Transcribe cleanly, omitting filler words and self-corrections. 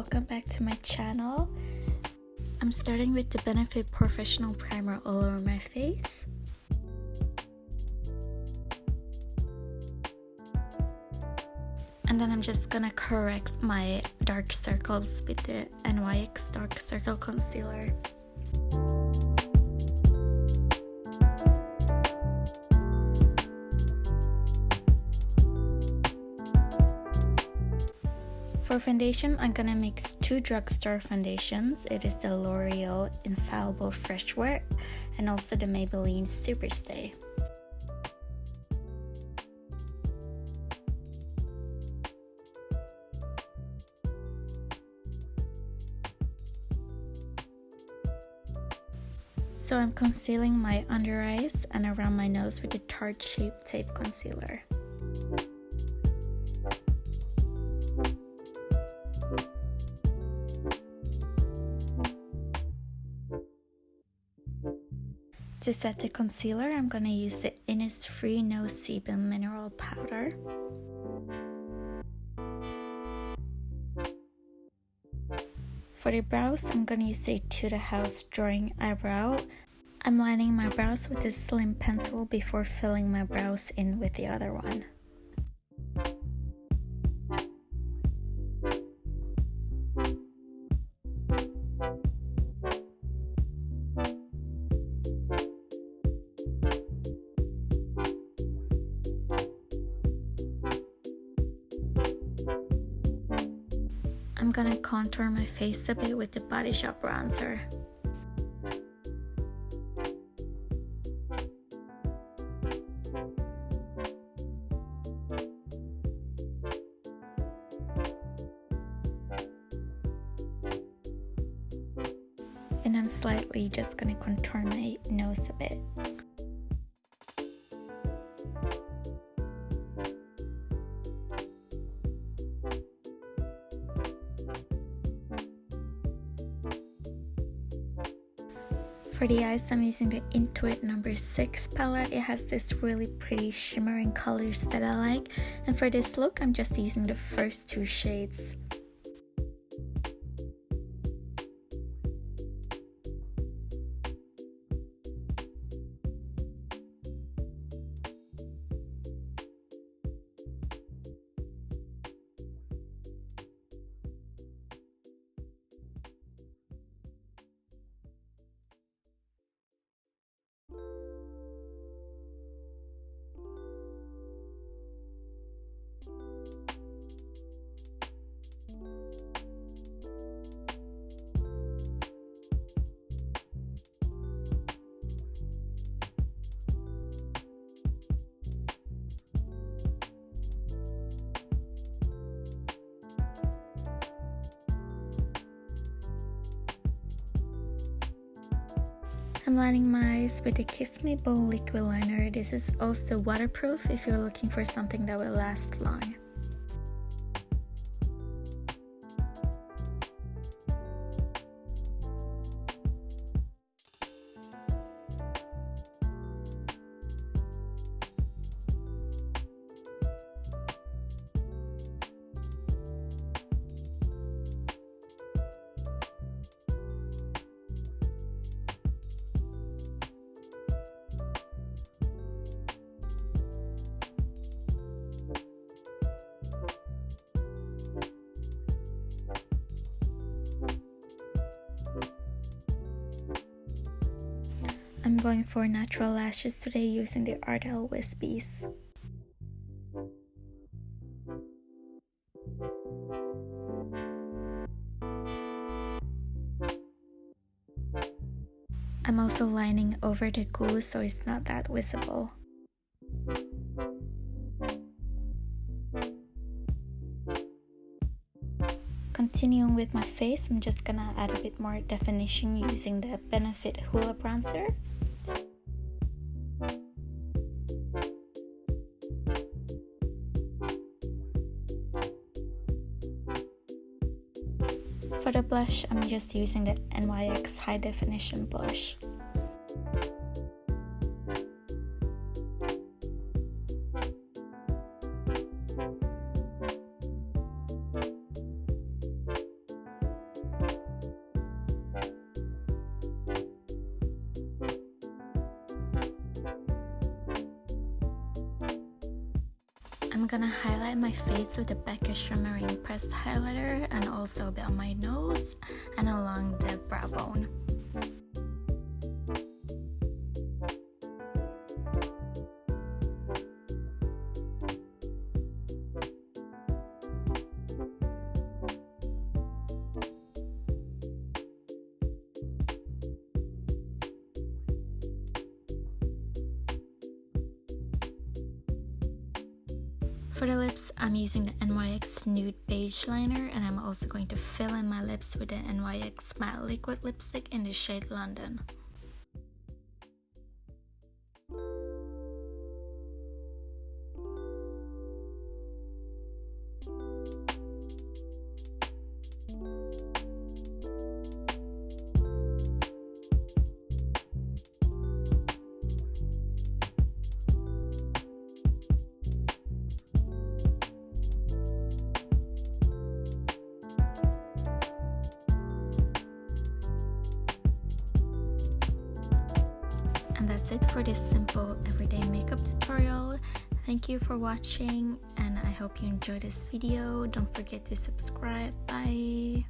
welcome back to my channel. I'm starting with the Benefit Professional Primer all over my face. And then I'm just gonna correct my dark circles with the NYX Dark Circle Concealer. For foundation, I'm gonna mix two drugstore foundations. It is the Loreal Infallible Fresh Wear and also the Maybelline Super Stay. So I'm concealing my under eyes and around my nose with the Tarte Shape Tape Concealer. To set the concealer, I'm going to use the Innisfree No Sebum Mineral Powder. For the brows, I'm going to use the Etude House Drawing Eyebrow. I'm lining my brows with this slim pencil before filling my brows in with the other one. I'm gonna contour my face a bit with the Bodyshop bronzer. And I'm slightly just gonna contour my nose a bit. For the eyes, I'm using the Intuit No. 6 palette. It has this really pretty shimmering colors that I like. And for this look, I'm just using the first two shades. I'm lining my eyes with the Kiss Me Bold liquid liner. This is also waterproof if you're looking for something that will last long. I'm going for natural lashes today using the Ardell wispies. I'm also lining over the glue so it's not that visible. Continuing with my face, I'm just gonna add a bit more definition using the Benefit Hoola bronzer. For the blush, I'm just using the NYX High Definition Blush. I'm gonna highlight my face with the Becca shimmering pressed highlighter and also a bit on my nose and along the brow bone. For the lips, I'm using the NYX Nude Beige Liner, and I'm also going to fill in my lips with the NYX Matte Liquid Lipstick in the shade London. And that's it for this simple everyday makeup tutorial. Thank you for watching and I hope you enjoyed this video. Don't forget to subscribe. Bye.